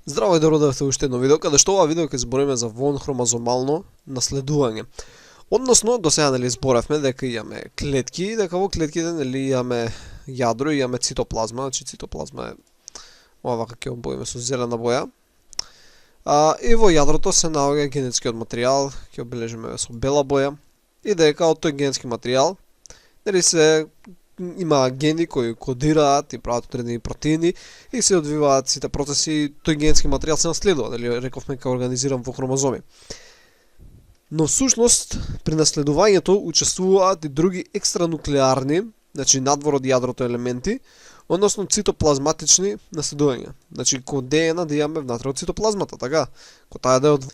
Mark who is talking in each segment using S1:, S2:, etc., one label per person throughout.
S1: Здраво и добро да сте уште едно видео, каде што ова видео ќе збориме за вонхромозомално наследување. Односно, до сега зборевме дека имаме клетки и дека во клетките имаме јадро и имаме цитоплазма, значи цитоплазма е ова ќе обоиме со зелена боја. И во јадрото се наоѓа генетскиот материјал, ќе обележиме со бела боја, и дека од тој генетски материјал се има гени кои кодираат и прават одредени протеини и се одвиваат сите процеси, тој генетски материјал се наследува, дали рековме како организиран во хромозоми. Но всушност при наследувањето учествуваат и други екстрануклеарни, значи надвор од јадрото елементи, односно цитоплазматични наследувања. Значи ко ДНК да имаме внатре од цитоплазмата, така? Ко таа да е од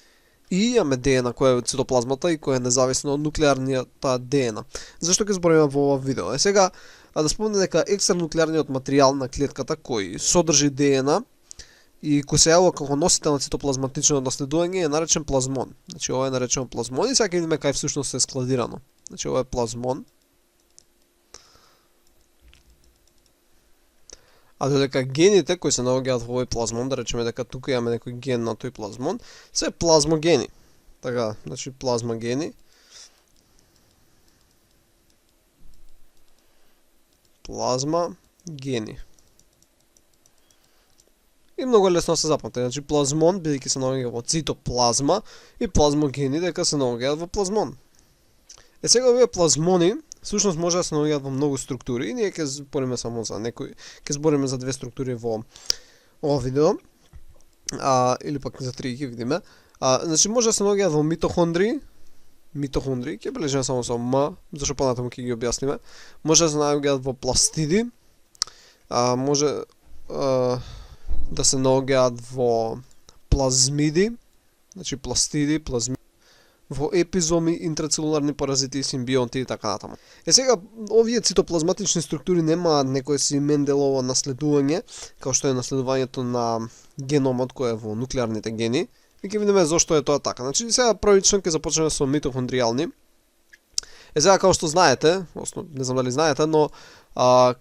S1: и имаме ДНК која е од цитоплазмата и која е независно од нуклеарниот ДНК. Зашто ќе збориме во ова видео? Сега да спомнеме дека екстрануклеарниот материјал на клетката кој содржи ДНК и кој се јавува како носител на цитоплазматично наследување е наречен плазмон. Значи ова е наречено плазмон и сега ќе видиме кај всушност е складирано. Значи ова е плазмон. А додека гените кои се наоѓаат во овој плазмон, да речеме дека тука имаме некој ген на тој плазмон, се плазмогени. Така, значи плазмогени. Плазмагени. И многу лесно се запамти. Значи плазмон бидејќи се наоѓа во цитоплазма и плазмогени дека се наоѓаат во плазмон. Сега овие плазмони всушност може да се наоѓаат во многу структури и ние ќе збориме само за некои, ќе збориме за две структури во ова видео. Или пак за три ќе видиме. Значи може да се наоѓаат во митохондрии, ќе бележиме само со М, зашто понатаму ќе ги објасниме. Може да се наоѓаат во пластиди, може да се наоѓаат во плазмиди, значи пластиди, во епизоми, интрацелуларни паразити, симбионти и така натаму. Сега овие цитоплазматични структури немаат некое си Менделово наследување, како што е наследувањето на геномот кој е во нуклеарните гени. И ќе видиме зошто е тоа така. Значи сега првично ќе започнеме со митохондријални. Сега како што знаете, не знам дали знаете, но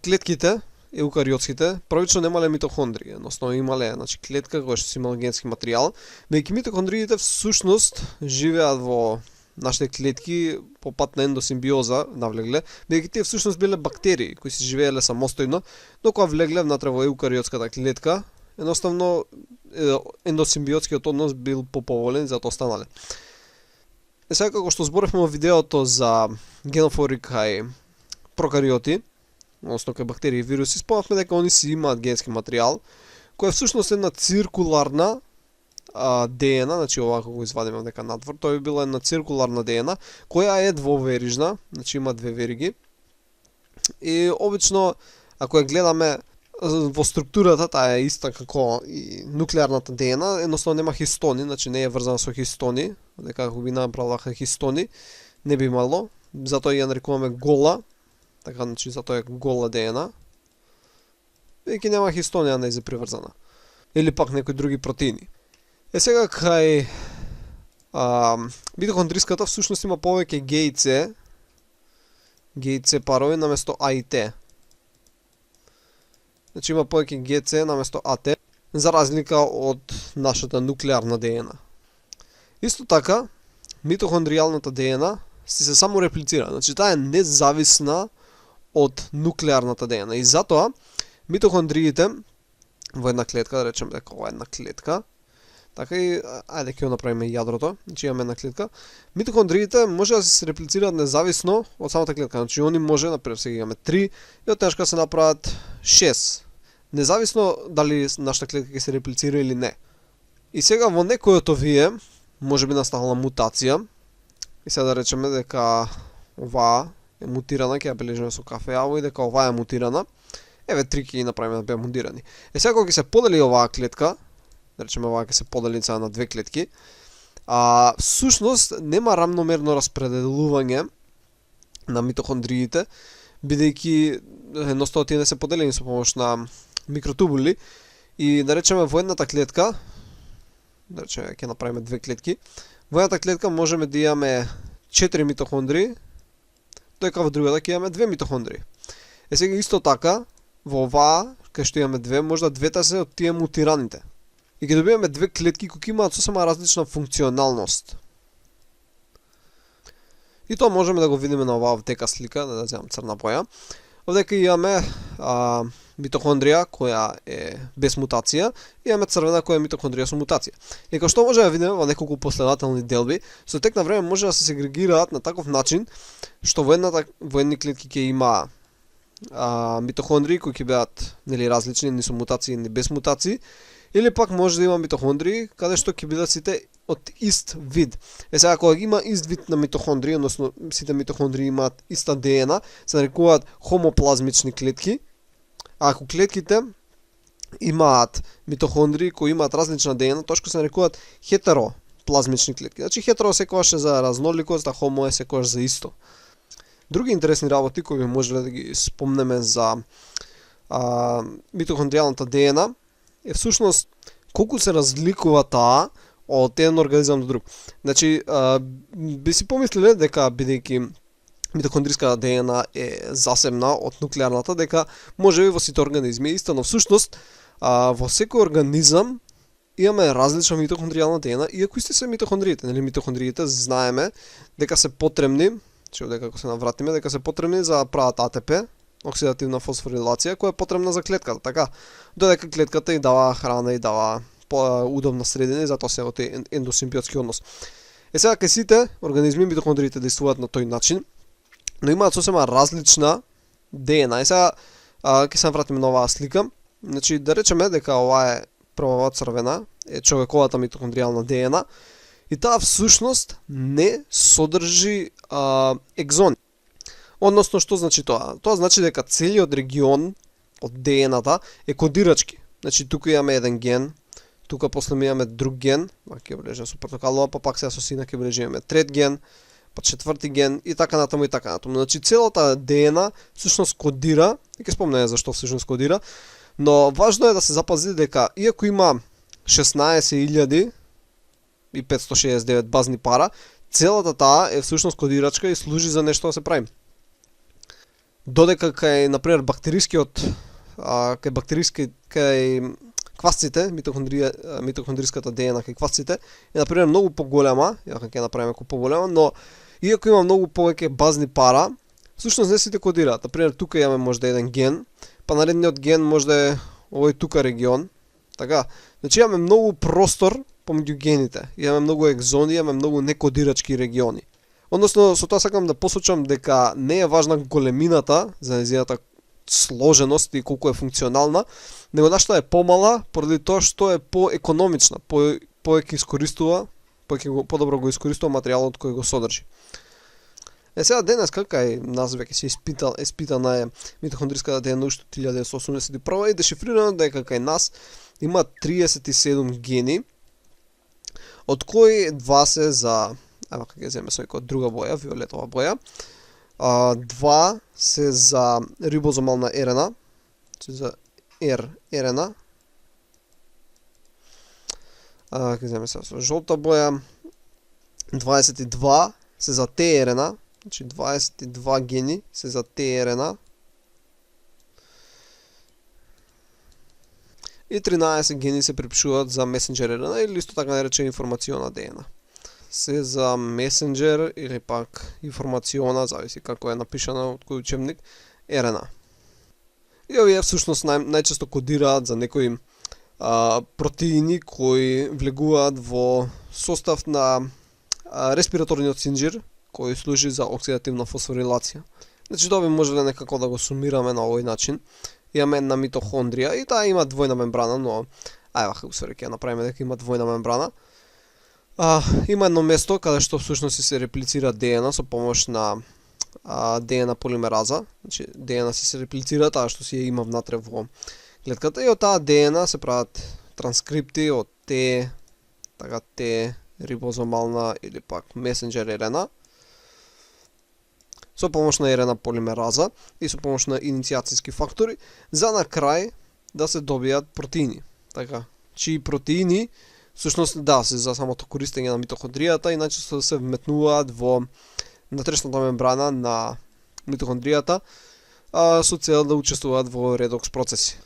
S1: клетките еукариотските првично немале митохондрии, односно имале клетка која што имала генетски материјал, меѓу митохондриите всушност живеат во нашите клетки по пат на ендосимбиоза навлегле, меѓу тие всушност биле бактерии кои си живееле самостојно, но кога влегле внатре во еукариотската клетка, едноставно ендосимбиотскиот однос бил поповолен, затоа останале. Сега како што зборевме во видеото за генофори кај прокариоти, односно кај бактерии и вируси, спомнавме дека они си имаат генетски материјал, која всушност е една циркуларна ДНК, значи ова кога го извадиме дека надвор, тоа би била една циркуларна ДНК, која е двоверижна, значи има две вериги. И обично, ако ја гледаме во структурата, таа е иста како и нуклеарната ДНК, едноставно нема хистони, значи не е врзана со хистони, дека ако би направила хистони, не би имало, затоа ја нарекуваме гола, така, значи затоа е гола ДНК, веќе нема хистони, а не е приврзана. Или пак некои други протеини. Сега кај митохондриската всушност има повеќе Г и С, Г и С парови наместо А и Т. Значи има повеќе Г и С наместо АТ, за разлика од нашата нуклеарна ДНК. Исто така, митохондријалната ДНК се само реплицира, значи таа е независна од нуклеарната ДНК. И затоа митохондриите во една клетка, да речеме дека ова е една клетка, така и ајде ќе го направиме јадрото, значи имаме една клетка. Митохондриите може да се реплицираат независно од самата клетка, значи они може, например, сега имаме 3 и од тешка се направат 6, независно дали нашата клетка ќе се реплицира или не. И сега во некој од овие може би настанала мутација, и сега да речеме дека оваа е мутирана, ќе ја бележиме со кафе јаво, и дека оваа е мутирана. Еве 3 ќе ги направиме да беа мутирани. Сега кога ќе се подели оваа клетка, да речеме оваа ќе се подели на две клетки, всушност нема рамномерно распределување на митохондриите, бидејќи едноставно тие не се поделени со помош на микротубули, и да речеме во едната клетка, да речеме ќе направиме две клетки, во едната клетка можеме да имаме 4 митохондрии, додека во другата ќе имаме 2 митохондрии. Сега исто така, во оваа, кај што имаме две, може да двете се од тие мутираните. и ги добиваме две клетки кои имаат сосема различна функционалност. И тоа можеме да го видиме на оваа втека слика, да земам црна боја. Овдека имаме митохондрија која е без мутација, и имаме црвена која е митохондрија со мутација. И како што може да видиме во неколку последователни делби, со тек на време може да се сегрегираат на таков начин што во едни клетки ќе има митохондрии кои ќе бидат различни, ни со мутации, ни без мутации, или пак може да има митохондрии каде што ќе бидат сите од ист вид. Сега кога има ист вид на митохондрии, односно сите митохондрии имаат иста ДНК, се нарекуваат хомоплазмични клетки. А ако клетките имаат митохондрии кои имаат различна ДНК, тоа што се нарекуваат хетероплазмични клетки. Значи хетеро секогаш е за разноликост, а хомо е секогаш за исто. Други интересни работи кои можеле да ги спомнеме за митохондријалната ДНК е всушност колку се разликува таа од еден организам до друг. Значи, би си помислиле дека бидејќи митохондриската ДНК е засебна од нуклеарната, дека можеби во сите организми е иста, но всушност во секој организам имаме различна митохондријална ДНК, иако исти се митохондриите. Нели митохондриите знаеме дека се потребни, дека ако се навратиме, дека се потребни за да прават АТП, оксидативна фосфорилација, која е потребна за клетката, така? Додека клетката и дава храна и дава удобна средина и затоа се во тој ендосимбиотски однос. Сега кај сите организми митохондриите действуваат на тој начин, но имаат сосема различна ДНК. Сега ќе се вратиме на оваа слика. Значи да речеме дека ова е првава црвена, е човековата митохондријална ДНК, и таа всушност не содржи екзони. Односно, што значи тоа? Тоа значи дека целиот регион од ДНК-та е кодирачки. Значи тука имаме еден ген, тука после имаме друг ген, ќе бележиме со портокалова, па пак сега со сина ќе бележиме трет ген, па четврти ген и така натаму и така натаму. Значи целата ДНК всушност кодира, и ќе спомнеме зашто всушност кодира, но важно е да се запази дека иако има 16.569 базни пара, целата таа е всушност кодирачка и служи за нешто да се прави. Додека кај, например, бактерискиот, кај квасците, митохондриската ДНК кај квасците е, например, многу поголема, ќе направиме поголема, но иако има многу повеќе базни пара, всушност не сите кодираат. Например, тука имаме може да еден ген, па наредниот ген може да е овој тука регион, така? Значи имаме многу простор помеѓу гените, имаме многу екзони, имаме многу некодирачки региони. Односно, со тоа сакам да посочам дека не е важна големината за нејзината сложеност и колку е функционална, него нашата е помала поради тоа што е поекономична, повеќе искористува, подобро го искористува материјалот кој го содржи. Сега денес кај нас веќе се испитана е митохондриската ДНК уште 1981 и дешифрирано дека кај нас има 37 гени, од кои 2 се за, ева ќе ги земе со некоја друга боја, виолетова боја, 2 се за рибозомална РНА, за РНА, ќе земе со жолта боја, 22 се за ТРНА, значи 22 гени се за ТРНА, и 13 гени се припишуваат за месенџер РНА или исто така наречена информациона ДНК. Се за месенџер или пак информациона, зависи како е напишано од кој учебник, РНА. И овие всушност најчесто кодираат за некои протеини кои влегуваат во состав на респираторниот синџир, кој служи за оксидативна фосфорилација. Значи тоа би можеле некако да го сумираме на овој начин. Имаме една митохондрија и таа има двојна мембрана, но ќе направиме дека има двојна мембрана. Има едно место каде што всушност се реплицира ДНК со помош на ДНК полимераза. Значи ДНК се реплицира таа што си ја има внатре во клетката и од таа ДНК се прават транскрипти од Т рибозомална или пак месенџер РНА со помош на РНА полимераза и со помош на инициацијски фактори за на крај да се добијат протеини. Така, чии протеини всушност да се за самото користење на митохондријата, иначе се вметнуваат во внатрешната мембрана на митохондријата со цел да учествуваат во редокс процеси.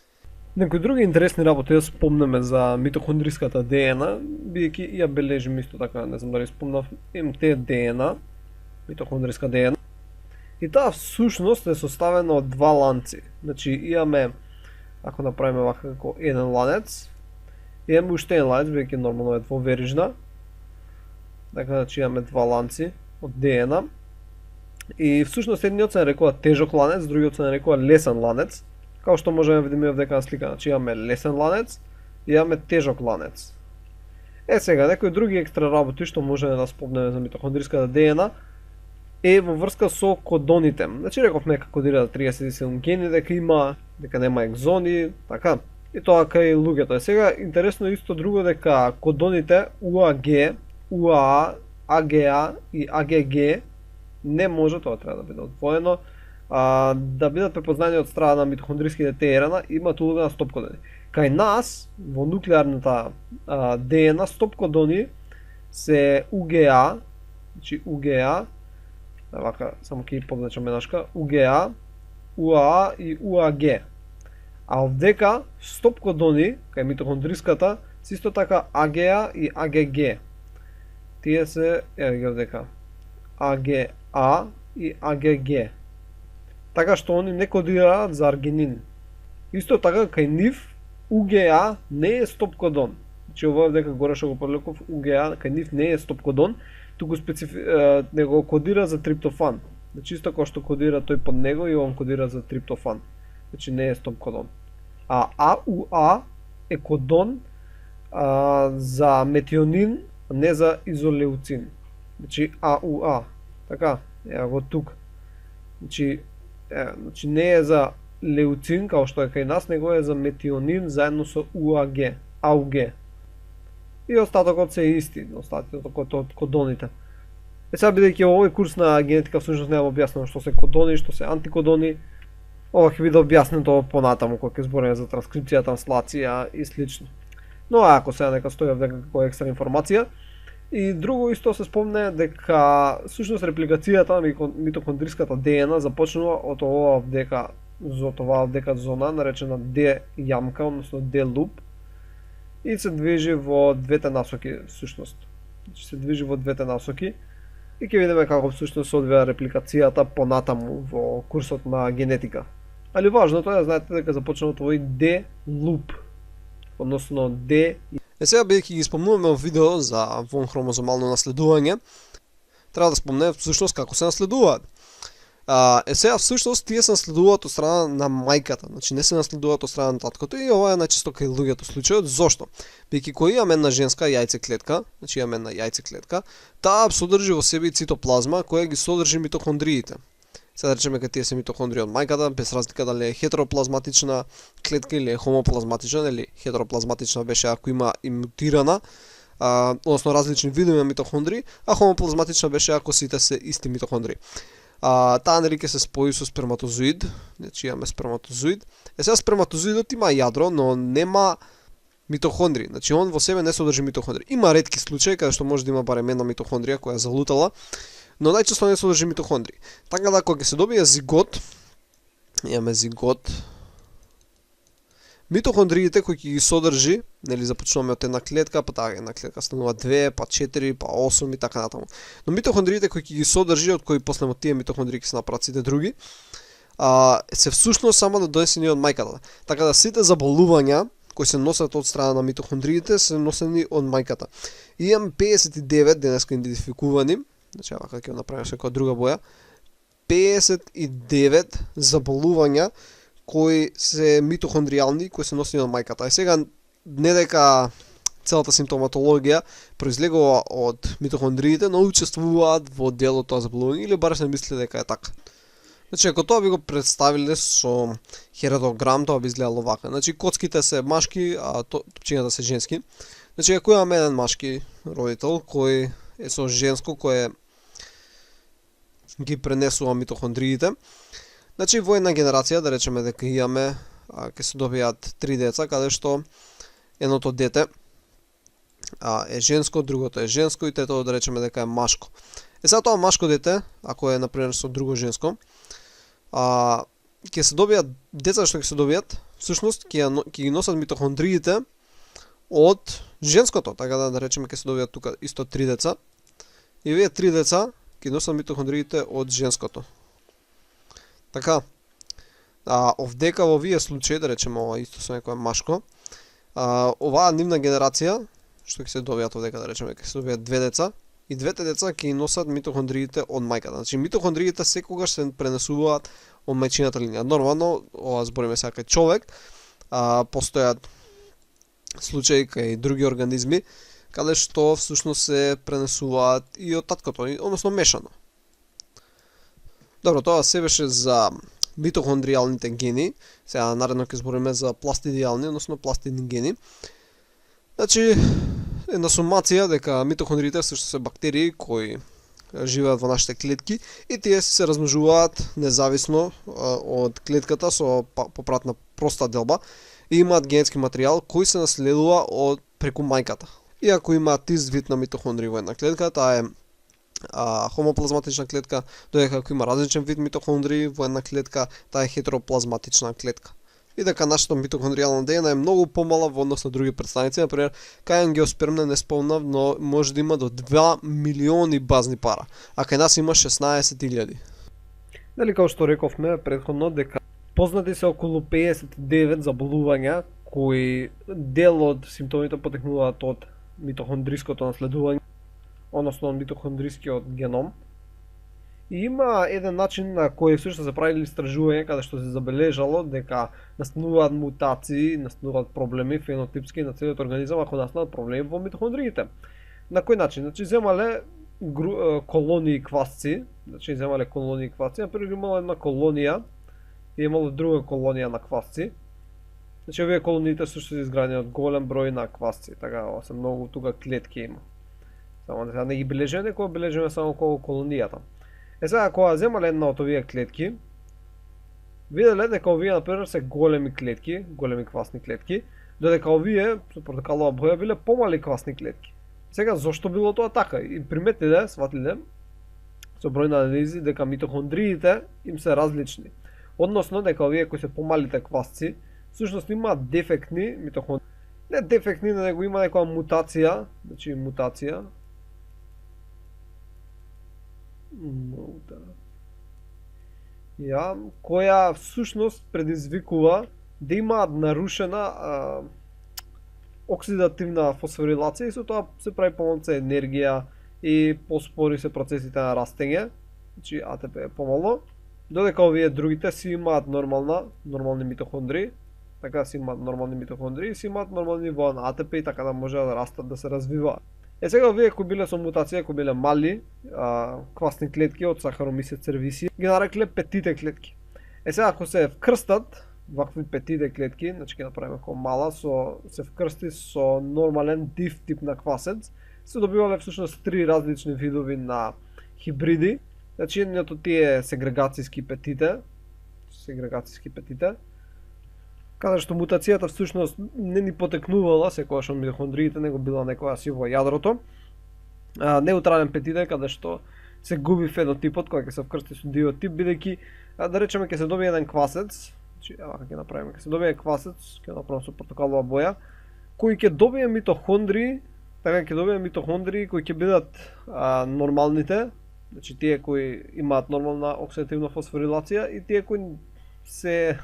S1: Некои други интересни работи да спомнеме за митохондриската ДНА, бидејќи ја бележим исто така, не знам дали спомнав, МТ-ДНА, митохондриска ДНА. И таа всушност е составена од два ланци. Значи имаме, ако направиме вака како еден ланец, имаме уште еден ланец, бидејќи нормално е двоверижна. Така, значи имаме два ланци од ДНА. И всушност едниот се нарекува тежок ланец, другиот се нарекува лесен ланец. Као што можеме да видиме овдека на слика, значи имаме лесен ланец и имаме тежок ланец. Сега, некои други екстра работи што можеме да спомнеме за митохондриската ДНА е во врска со кодоните. Значи рековме дека кодира 37 гени, дека нема екзони, така. И тоа кај луѓето. Сега интересно е исто друго дека кодоните УАГ, УАА, АГА и АГГ не може, тоа треба да биде одвоено, да бидат препознани од страна на митохондриските ТРНА, имаат улога на стоп кодони. Кај нас, во нуклеарната ДНА, стоп кодони се УГА, значи УГА, вака, само ќе позначам еднашка, УГА, УАА и УАГ. А овдека, стоп кодони, кај митохондриската, се исто така АГА и АГГ. Тие се, еве ги овдека, АГА и АГГ. Така што они не кодираат за аргинин. Исто така кај нив УГА не е стоп кодон. Значи ова дека горе што го преликов, УГА кај нив не е стоп кодон, туку него кодира за триптофан. Значи исто како што кодира тој под него и он кодира за триптофан. Значи не е стоп кодон. А АУА е кодон за метионин, а не за изолеуцин. Значи АУА. Така, ева го тук. Значи не е за леуцин, као што е кај нас, него е за метионин заедно со УАГ, АУГ. И остатокот се исти, остатокот од кодоните. Сега бидејќи овој курс на генетика всушност не е објаснено што се кодони, што се антикодони, ова ќе биде објаснето понатаму кога ќе збориме за транскрипција, транслација и слично. Но ако сега нека стои овде како екстра информација. И друго исто се спомне дека всушност репликацијата на митохондриската ДНА започнува од оваа овдека зона наречена Д јамка, односно Д луп, и се движи во двете насоки всушност. Значи се движи во двете насоки и ќе видиме како всушност се одвива репликацијата понатаму во курсот на генетика. Али важното е да знаете дека започнува од овој Д луп, односно Д.
S2: Сега бидејќи ги спомнуваме во видео за вон хромозомално наследување, треба да спомнеме всушност како се наследуваат. Сега всушност тие се наследуваат од страна на мајката, значи не се наследуваат од страна на таткото, и ова е најчесто кај луѓето случајот. Зошто? Бидејќи кога имаме една женска јајцеклетка, значи имаме една јајцеклетка, таа содржи во себе и цитоплазма која ги содржи митохондриите. Сега да речеме кога тие се митохондрии од мајката, без разлика дали е хетероплазматична клетка или е хомоплазматична, или хетероплазматична беше ако има и мутирана, односно различни видови митохондрии, а хомоплазматична беше ако сите се исти митохондрии. Таа нели ќе се спои со сперматозоид, значи имаме сперматозоид. Сега сперматозоидот има јадро, но нема митохондрии, значи он во себе не содржи митохондрии. Има ретки случаи каде што може да има барем една митохондрија која залутала, но најчесто не содржи митохондрии. Така да кога ќе се добие зигот, имаме зигот, митохондриите кои ќе ги содржи, нели започнуваме од една клетка, па таа една клетка станува 2, па 4, па 8 и така натаму. Но митохондриите кои ќе ги содржи, од кои после од тие митохондрии ќе се направат сите други, се всушност само донесени од мајката. Така да сите заболувања кои се носат од страна на митохондриите се носени од мајката. И имам 59 денеска идентификувани, значи вака ќе направиме секоја друга боја, 59 заболувања кои се митохондријални, кои се носени од мајката. И сега не дека целата симптоматологија произлегува од митохондриите, но учествуваат во дел од тоа заболување, или барем се мисли дека е така. Значи ако тоа би го представиле со хередограм, тоа би изгледало вака. Значи коцките се машки, а топчињата се женски. Значи ако имаме еден машки родител кој е со женско кое ги пренесува митохондриите, значи во една генерација да речеме дека имаме ќе се добијат 3 деца каде што едното дете е женско, другото е женско и третото да речеме дека е машко. Сега тоа машко дете, ако е например со друго женско, ќе се добијат деца што ќе се добијат, всушност ќе ги носат митохондриите од женското, така да речеме ќе се добијат тука исто 3 деца. И овие 3 деца ќе носат митохондриите од женското. Така. Овдека во овие случаи, да речеме ова исто со некој машко, оваа нивна генерација што ќе се добијат овдека, да речеме ќе се добијат 2 деца, и двете деца ќе ги носат митохондриите од мајката. Значи митохондриите секогаш се пренесуваат од мајчината линија. Нормално, ова збориме сега кај човек, постојат случаи кај други организми каде што всушност се пренесуваат и од таткото, односно мешано. Добро, тоа се беше за митохондријалните гени. Сега наредно ќе збориме за пластидијални, односно пластидни гени. Значи, една сумација дека митохондриите всушност се бактерии кои живеат во нашите клетки и тие се размножуваат независно од клетката со попратна проста делба и имаат генетски материјал кој се наследува од преку мајката. Иако имаат ист вид на митохондрии во една клетка, таа е хомоплазматична клетка, додека ако има различен вид митохондрии во една клетка, таа е хетероплазматична клетка. И дека нашата митохондријална ДНА е многу помала во однос на други представници, например, кај ангиосперм не спомнав, но може да има до 2 милиони базни пара, а кај нас има 16.000.
S1: Дали како што рековме претходно дека познати се околу 59 заболувања кои дел од симптомите потекнуваат од митохондриското наследување, односно од митохондрискиот геном. И има еден начин на кој всушност се правили истражување каде што се забележало дека настануваат мутации, настануваат проблеми фенотипски на целиот организам ако настануваат проблеми во митохондриите. На кој начин? Значи земале колонии квасци, например имало една колонија и имало друга колонија на квасци. Значи овие колониите се изградени од голем број на квасци, така се многу тука клетки има. Само да не ги бележиме, некој бележиме само колку колонијата. Сега, кога земале една од овие клетки, виделе дека овие, например, се големи клетки, големи квасни клетки, додека овие, со портокалова боја, биле помали квасни клетки. Сега, зошто било тоа така? И приметиле, сватиле, со број на анализи, дека митохондриите им се различни. Односно, дека овие кои се помалите квасци, всушност имаат дефектни митохондрии. Не дефектни, него има некоја мутација, значи мутација, која всушност предизвикува да имаат нарушена оксидативна фосфорилација и со тоа се прави помалку енергија и поспори се процесите на растење, значи АТП е помало, додека овие другите си имаат нормални митохондрии, така си имаат нормални митохондрии, си имаат нормални нивоа на АТП и така да може да растат, да се развиваат. Сега овие кои биле со мутација, кои биле мали квасни клетки од Saccharomyces cerevisiae, ги нарекле петите клетки. Сега ако се вкрстат вакви петите клетки, значи ќе направиме како мала, се вкрсти со нормален див тип на квасец, се добивале всушност 3 различни видови на хибриди. Значи едниот од тие сегрегацијски петите, каде што мутацијата всушност не ни потекнувала секогаш од митохондриите, него била некоја си во јадрото. Неутрален петите, каде што се губи фенотипот кој ќе се вкрсти со диотип, бидејќи да речеме ќе се добие еден квасец, значи евака ќе направиме, ќе се добие квасец, ќе направиме со портокалова боја, кој ќе добие митохондрии, така ќе добие митохондрии кои ќе бидат нормалните, значи тие кои имаат нормална оксидативна фосфорилација и тие кои се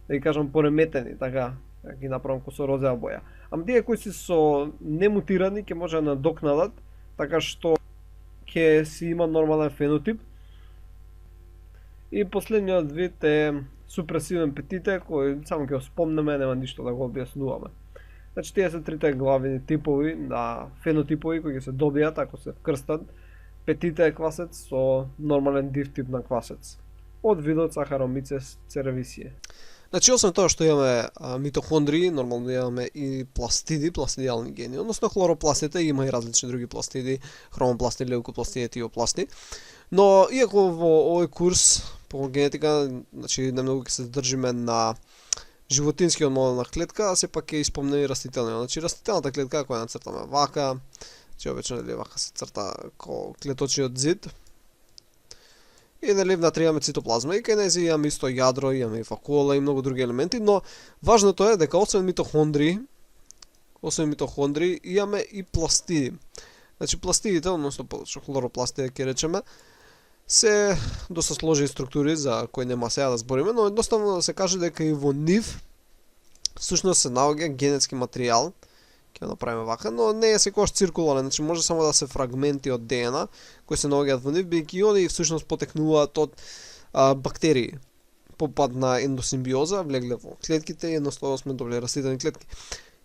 S1: да ги кажам пореметени, така ги направам со розева боја. Ама тие кои се со немутирани ќе може да надокнадат, така што ќе си има нормален фенотип. И последниот вид е супресивен петите, кој само ќе го спомнеме, нема ништо да го објаснуваме. Значи тие се трите главни типови на фенотипови кои ќе се добијат ако се вкрстат петите квасец со нормален див тип на квасец од видот Saccharomyces cerevisiae.
S2: Значи, освен тоа што имаме митохондрии, нормално имаме и пластидијални гени, односно хлоропластите, има и различни други пластиди, хромопласти, леукопласти, етиопласти. Но, иако во овој курс по генетика, значи, немногу ќе се држиме на животинскиот модел на клетка, а сепак ќе испомнеме и растителниот. Значи, растителната клетка, која нацртаме вака, че обично вака се црта ко клеточниот зид. И нели внатре имаме цитоплазма и кај нејзи имаме исто јадро, имаме и факуола и многу други елементи, но важното е дека освен митохондрии имаме и пластиди. Значи пластидите, односно хлоропластите ќе речеме, се доста сложени структури за кои нема сега да збориме, но едноставно да се каже дека и во нив всушност се наоѓа генетски материјал, ќе направиме вака, но не е секогаш циркуларен, значи може само да се фрагменти од ДНА кои се наоѓаат во нив, бидејќи и они всушност потекнуваат од бактерии по пат на ендосимбиоза, влегле во клетките и едноставно сме добили растителни клетки.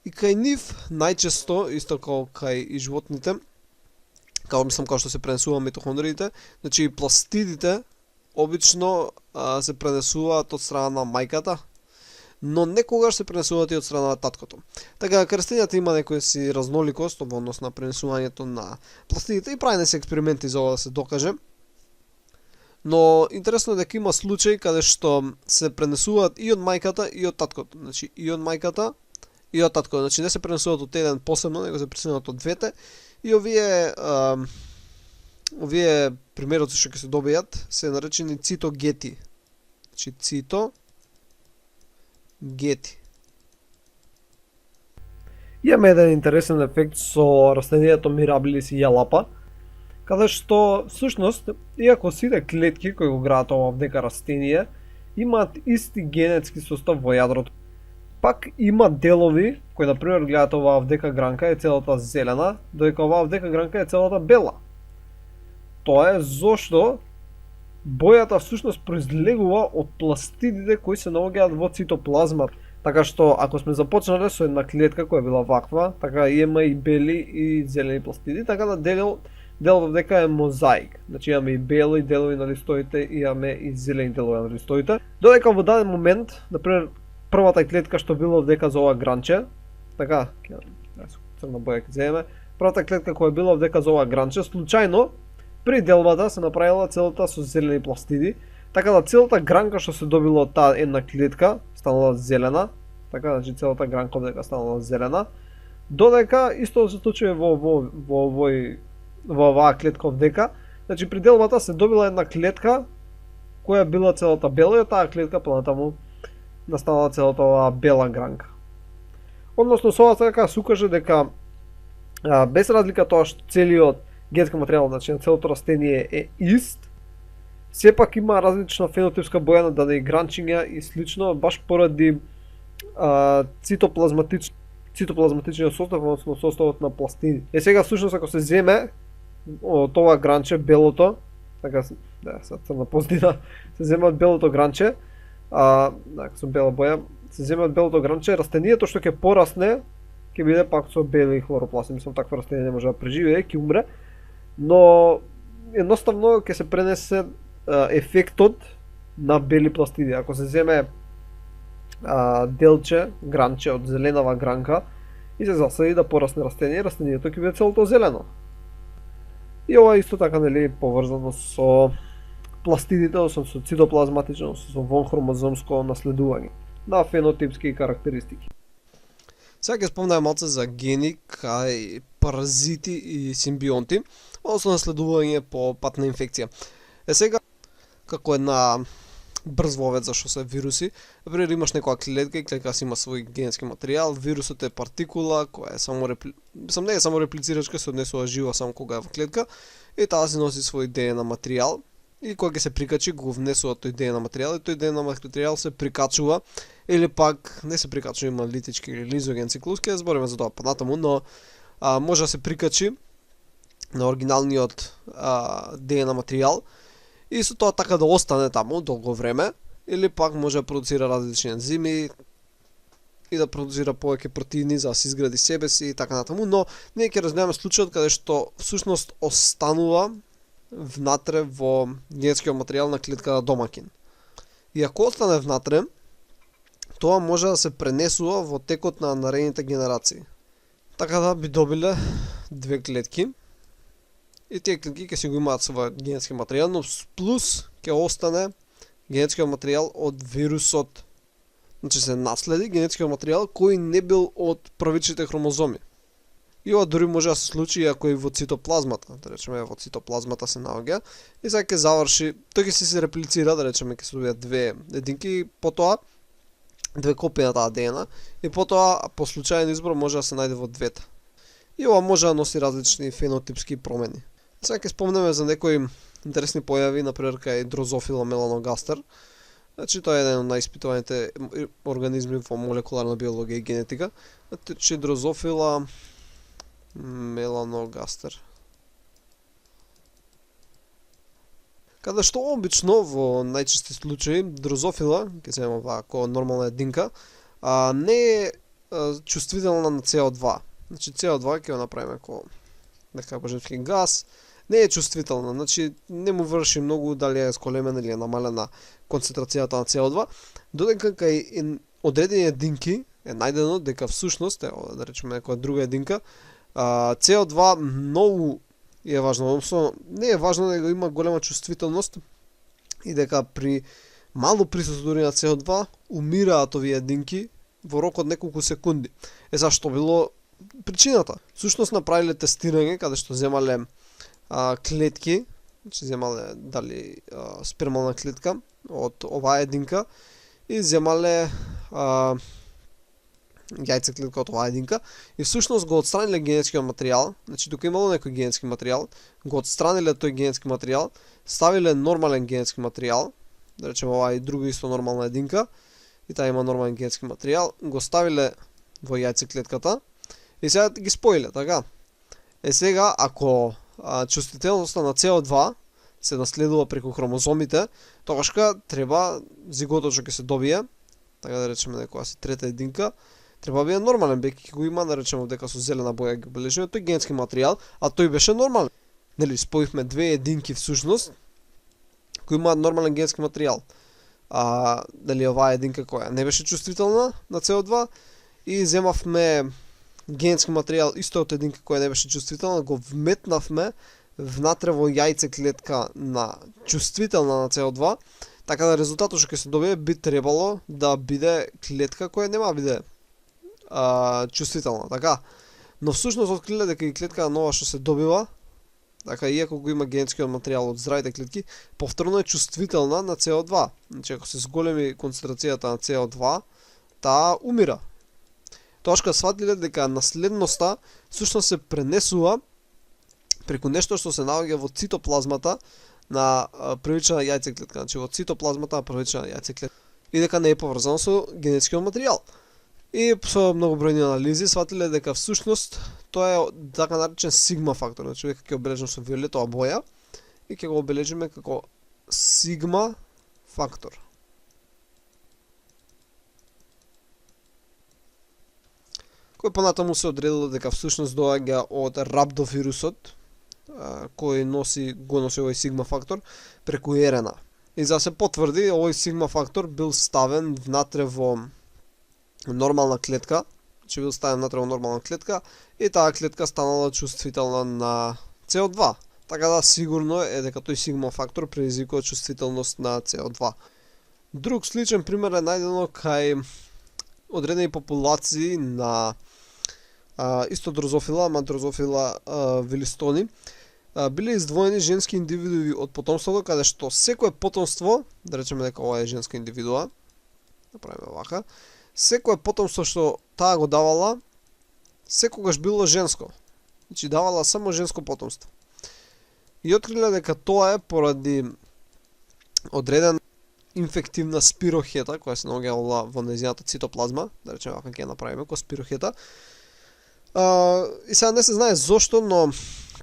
S2: И кај нив најчесто, исто како кај и животните, како што се пренесува митохондриите, значи и пластидите обично се пренесуваат од страна на мајката, но некогаш се пренесуваат и од страна на таткото. Така кај растенијата има некоја си разноликост во однос на пренесувањето на пластидите и правени се експерименти за ова да се докаже. Но интересно е дека има случаи каде што се пренесуваат и од мајката и од таткото. Значи и од мајката и од таткото. Значи не се пренесуваат од еден посебно, него се пренесуваат од двете. И овие примероци што ќе се добијат се наречени цитогети. Значи цитогети.
S1: Имаме еден интересен ефект со растението Mirabilis jalapa, каде што всушност, иако сите клетки кои го граат ова вдека растение имаат исти генетски состав во јадрото, пак има делови кои например гледаат оваа вдека гранка е целата зелена, додека оваа вдека гранка е целата бела. Тоа е зошто бојата всушност произлегува од пластидите кои се наоѓаат во цитоплазмата. Така што ако сме започнале со една клетка која била ваква, така има и бели и зелени пластиди, така да делот дека е мозаик. Значи имаме и бели делови на листоите, имаме и зелени делови на листоите. Додека во даден момент, например, првата клетка што била вдека за ова гранче, така, црна боја ќе земеме, првата клетка која била вдека за ова гранче, случајно при делбата се направила целата со зелени пластиди, така да целата гранка што се добила од таа една клетка станала зелена, така значи целата гранка вдека станала зелена, додека исто се случува во оваа клетка вдека, значи при делбата се добила една клетка која била целата бела и од таа клетка понатаму настанала целата оваа бела гранка. Односно со ова така се укаже дека без разлика тоа што целиот генетски материјал, значи на целото растение е ист, сепак има различна фенотипска боја на дадени гранчиња и слично, баш поради цитоплазматичниот состав, односно составот на пластиди. Сега всушност ако се земе од ова гранче белото, така да, со црна поздина, се земе од белото гранче, со бела боја, се земе од белото гранче, растението што ќе порасне ќе биде пак со бели хлоропласти, мислам такво растение не може да преживее, ќе умре, но едноставно ќе се пренесе ефектот на бели пластиди. Ако се земе делче, гранче од зеленава гранка и се засади да порасне растение, растението ќе биде целото зелено. И ова исто така нели поврзано со пластидите, со цитоплазматично, со вонхромозомско наследување на фенотипски карактеристики.
S2: Сега ќе спомнам малце за гени кај паразити и симбионти, односно наследување по пат на инфекција. Сега како една брз вовед за што се вируси, например имаш некоја клетка и клетка си има свој генетски материјал, вирусот е партикула која е само не е само реплицирачка, се однесува жива само кога е во клетка и таа си носи свој ДНА материјал и кога ќе се прикачи го внесува тој ДНА материјал и тој ДНА материјал се прикачува или пак не се прикачува, има литички или лизоген циклус, ќе збориме за тоа понатаму, но може да се прикачи на оригиналниот ДНА материјал и со тоа така да остане таму долго време, или пак може да продуцира различни ензими и да продуцира повеќе протеини за да се изгради себе си и така натаму, но ние ќе разгледаме случајот каде што всушност останува внатре во генетскиот материјал на клетката домакин. И ако остане внатре, тоа може да се пренесува во текот на наредните генерации. Така да би добиле две клетки и тие клетки ќе си го имаат својот генетски материјал, но плюс ќе остане генетскиот материјал од вирусот. Значи се наследи генетскиот материјал кој не бил од првичните хромозоми. И ова дури може да се случи ако и во цитоплазмата, да речеме во цитоплазмата се наоѓа и сега ќе заврши, тој ќе се реплицира, да речеме ќе се добијат две единки, потоа две копии на таа ДНК и потоа по случаен избор може да се најде во двете. И ова може да носи различни фенотипски промени. Сега ќе спомнеме за некои интересни појави, например кај дрозофила меланогастер. Значи тоа е еден од наиспитуваните организми во молекуларна биологија и генетика. Значи дрозофила меланогастер. Каде што обично во најчести случаи дрозофила, ќе се зема вако нормална единка, не е чувствителна на CO2. Значи CO2 ќе го направиме како нека божемски газ, не е чувствителна, значи не му врши многу дали е сколемена или е намалена концентрацијата на CO2, додека кај одредени единки е најдено дека всушност, да речеме некоја друга единка, CO2 многу е важно, односно не е важно дека има голема чувствителност и дека при мало присуство на CO2 умираат овие единки во рок од неколку секунди. Зашто било причината? Всушност направиле тестирање каде што земале клетки, значи земале дали спермална клетка од оваа единка и земале јајце клетка од оваа единка и всушност го отстраниле генетскиот материјал, значи тука имало некој генетски материјал, го отстраниле тој генетски материјал, ставиле нормален генетски материјал, да речеме оваа и друга исто нормална единка, и таа има нормален генетски материјал, го ставиле во јајце клетката и сега ги споиле, така? Сега ако чувствителноста на CO2 се наследува преку хромозомите, тогашка треба зиготот што ќе се добие, така да речеме некоја си трета единка, треба да биде нормален, беки го има, да речеме дека со зелена боја ги бележиме тој генетски материјал, а тој беше нормален. Нели, споивме две единки всушност кои имаат нормален генетски материјал. Дали оваа единка која не беше чувствителна на CO2 и земавме генетски материјал исто од единка која не беше чувствителна, го вметнавме внатре во јајце клетка на чувствителна на CO2, така да резултатот што ќе се добие би требало да биде клетка која нема биде чувствителна, така. Но всушност откриле дека и клетка нова што се добива, така иако го има генетскиот материјал од здравите клетки, повторно е чувствителна на CO2. Значи ако се зголеми концентрацијата на CO2, таа умира. Тогашка сватиле дека наследноста всушност се пренесува преку нешто што се наоѓа во цитоплазмата на првична јајцеклетка, значи во цитоплазмата на првична јајцеклетка, и дека не е поврзано со генетскиот материјал. И со многобројни анализи сватиле дека всушност тоа е така наречен сигма фактор, значи дека ќе обележиме со виолетова боја и ќе го обележиме како сигма фактор. Кој понатаму се одредило дека всушност доаѓа од рабдовирусот, кој го носи овој сигма фактор преку РНА. И за да се потврди, овој сигма фактор бил ставен внатре во нормална клетка, че бил ставен внатре во нормална клетка и таа клетка станала чувствителна на CO2. Така да сигурно е дека тој сигма фактор предизвикува чувствителност на CO2. Друг сличен пример е најдено кај одредени популации на исто дрозофила, ама дрозофила вилистони, биле издвоени женски индивидуи од потомството, каде што секое потомство, да речеме дека ова е женска индивидуа, направиме вака, секое потомство што таа го давала, секогаш било женско. Значи давала само женско потомство. И откриле дека тоа е поради одреден инфективна спирохета која се наоѓала во нејзината цитоплазма, да речеме вака ќе ја направиме кој спирохета. И сега не се знае зошто, но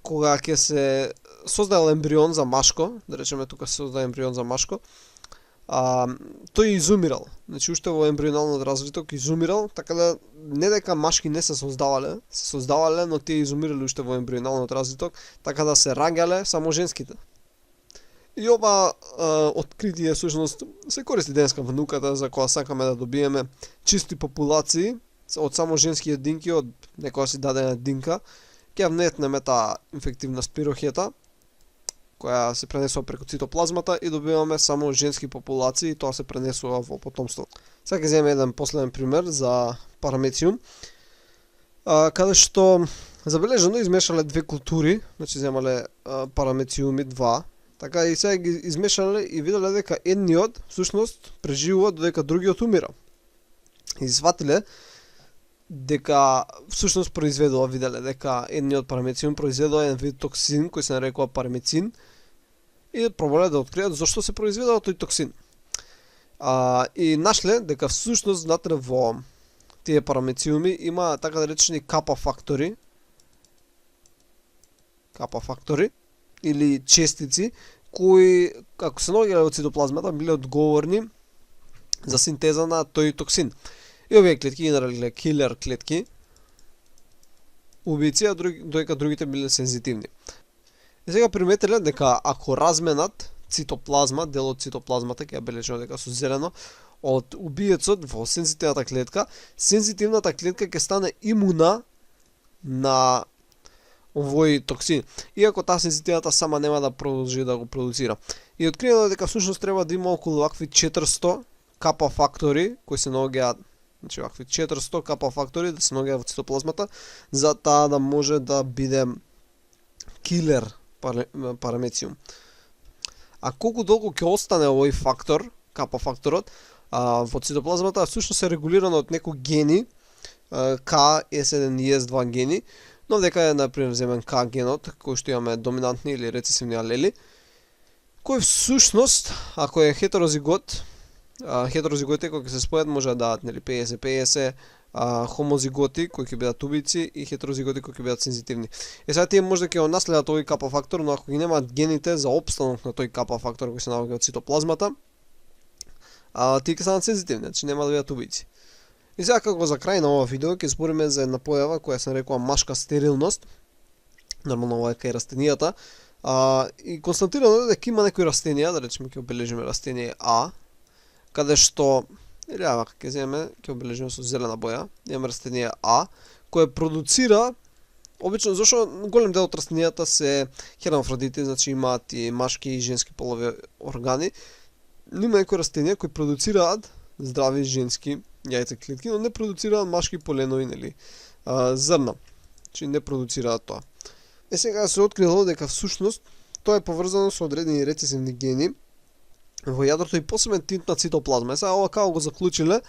S2: кога ќе се создадел ембрион за машко, да речеме тука се создаде ембрион за машко, тој изумирал. Значи уште во ембрионалниот развиток изумирал, така да не дека машки не се создавале, но тие изумирале уште во ембрионалниот развиток, така да се раѓале само женските. И ова откритие всушност се користи денеска во науката за кога сакаме да добиеме чисти популации од само женски единки од некоја си дадена единка, ќе внетнеме таа инфективна спирохета која се пренесува преку цитоплазмата и добиваме само женски популации и тоа се пренесува во потомство. Сега ќе земеме еден последен пример за параметриум, каде што
S1: Забележано измешале две култури, значи земале парамециуми 2, така и сега ги измешале и виделе дека едниот всушност преживува додека другиот умира. И сватиле дека всушност произведува, виделе дека едниот парамециум произведува еден вид токсин кој се нарекува парамецин и пробале да откријат зошто се произведува тој токсин. И нашле дека всушност внатре во тие парамециуми има така да речени капа фактори или честици кои, ако се наоѓале во цитоплазмата, биле одговорни за синтеза на тој токсин. И овие клетки ги нарекале килер клетки, убици, а додека другите биле сензитивни. И сега приметиле дека ако разменат цитоплазма, дел од цитоплазмата, ќе ја бележиме дека со зелено, од убиецот во сензитивната клетка ќе стане имуна на овој токсин, иако таа сензитивната сама нема да продолжи да го продуцира. И откриено дека всушност треба да има околу вакви 400 капа фактори кои се наоѓаат, значи вакви 400 капа фактори да се наоѓаат во цитоплазмата за таа да може да биде килер парамециум. А колку долго ќе остане овој фактор, капа факторот, во цитоплазмата всушност се регулирано од некои гени, K-S1 и S2 гени, но дека е например земен K генот, кој што имаме доминантни или рецесивни алели, кој всушност, ако е хетерозигот, хетерозиготите кои ќе се спојат може да дадат нели 50-50, хомозиготи кои ќе бидат убици и хетерозиготи кои ќе бидат сензитивни. Сега тие може да ќе наследат овој капа фактор, но ако ги немаат гените за опстанок на тој капа фактор кој се наоѓа од цитоплазмата, тие ќе станат сензитивни, значи нема да бидат убици. И сега како за крај на ова видео ќе збориме за една појава која се нарекува машка стерилност. Нормално ова е кај растенијата. И констатирано е дека има некои растенија, да речеме ќе обележиме растение А, каде што или вака ќе земеме, ќе обележиме со зелена боја, имаме растение А кое продуцира обично зашто голем дел од растенијата се хермафродити, значи имаат и машки и женски полови органи. Но има некои растенија кои продуцираат здрави женски јајца клетки, но не продуцираат машки поленови, нели, зрна. Значи не продуцираат тоа. Сега се открило дека всушност тоа е поврзано со одредени рецесивни гени во јадрото и посебен тип на цитоплазма. Сега ова како го заклучиле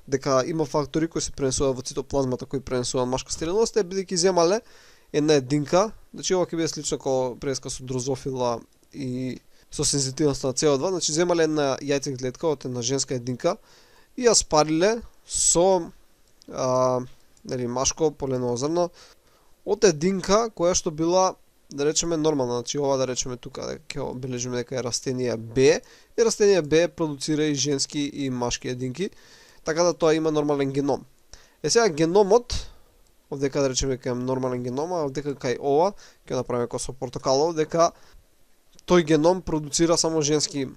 S1: дека има фактори кои се пренесуваат во цитоплазмата кои пренесуваат машка стерилност, бидејќи земале една единка, значи ова ќе биде слично како преска со дрозофила и со сензитивност на CO2, значи земале една јајца клетка од една женска единка и ја спариле со нели машко поленово зрно од единка која што била, да речеме, нормална. Значи ова да речеме тука дека ќе обележиме дека е растение Б, и растение Б продуцира и женски и машки единки, така да тоа има нормален геном. Сега геномот, овдека да речеме дека е нормален геном, а овдека кај ова ќе направиме косо портокалов дека тој геном продуцира само женски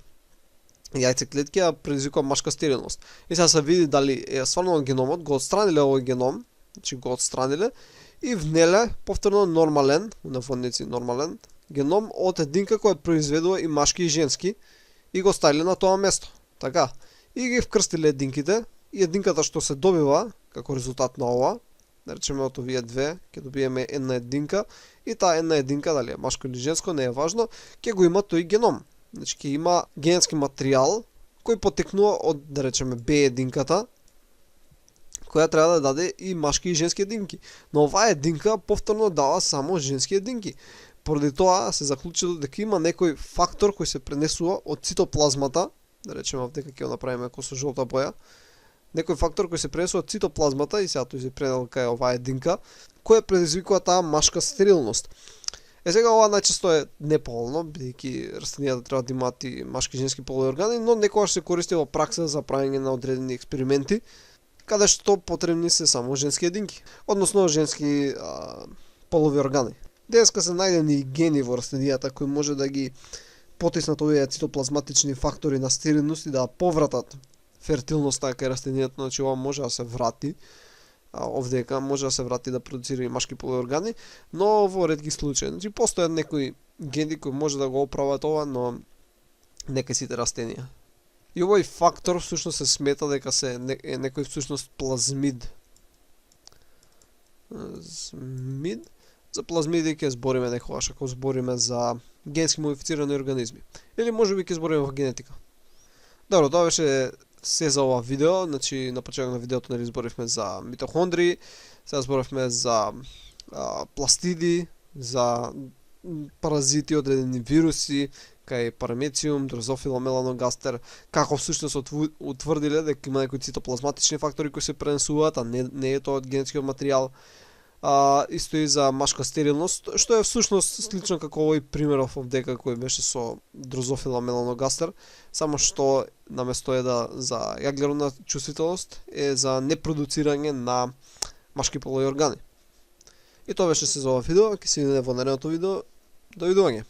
S1: јајцеклетки, а предизвикува машка стерилност. И сега се види дали е стварно геномот, го отстраниле овој геном, значи го отстраниле и внеле повторно нормален, наводници нормален геном од единка која произведува и машки и женски и го ставиле на тоа место. Така. И ги вкрстиле единките и единката што се добива како резултат на ова, да речеме од овие две, ќе добиеме една единка и таа една единка, дали е машко или женско, не е важно, ќе го има тој геном. Значи ќе има генетски материјал кој потекнува од, да речеме, Б единката, која треба да даде и машки и женски единки. Но оваа единка повторно дава само женски единки. Поради тоа се заклучило дека има некој фактор кој се пренесува од цитоплазмата, да речеме овдека ќе го направиме со жолта боја, некој фактор кој се пренесува од цитоплазмата и сега тој се пренел кај оваа единка, која предизвикува таа машка стерилност. Сега ова најчесто е неполно, бидејќи растенијата треба да имаат и машки и женски полови органи, но некогаш се користи во пракса за правење на одредени експерименти, каде што потребни се само женски единки, односно женски полови органи. Денеска се најдени гени во растенијата кои може да ги потиснат овие цитоплазматични фактори на стерилност и да повратат фертилноста кај растенијата, значи ова може да се врати, овдека може да се врати да продуцира и машки полови органи, но во ретки случаи. Значи постојат некои гени кои може да го оправат ова, но не кај сите растенија. И овој фактор всушност се смета дека се некој всушност плазмид.
S2: За плазмиди ќе збориме некогаш ако збориме за генски модифицирани организми. Или можеби ќе збориме во генетика. Добро, тоа беше се за ова видео, значи на почетокот на видеото нели зборивме за митохондрии, сега зборивме за пластиди, за паразити, одредени вируси, кај парамециум, дрозофила меланогастер, како всушност утврдиле дека има некои цитоплазматични фактори кои се пренесуваат, а не е тоа од генетскиот материјал. Исто и за машка стерилност, што е всушност слично како овој примеров овдека кој беше со дрозофила меланогастер, само што наместо е да за јаглеродна чувствителност е за непродуцирање на машки полови органи. И тоа беше се за ова видео, ќе се видиме во наредното видео. Довидување.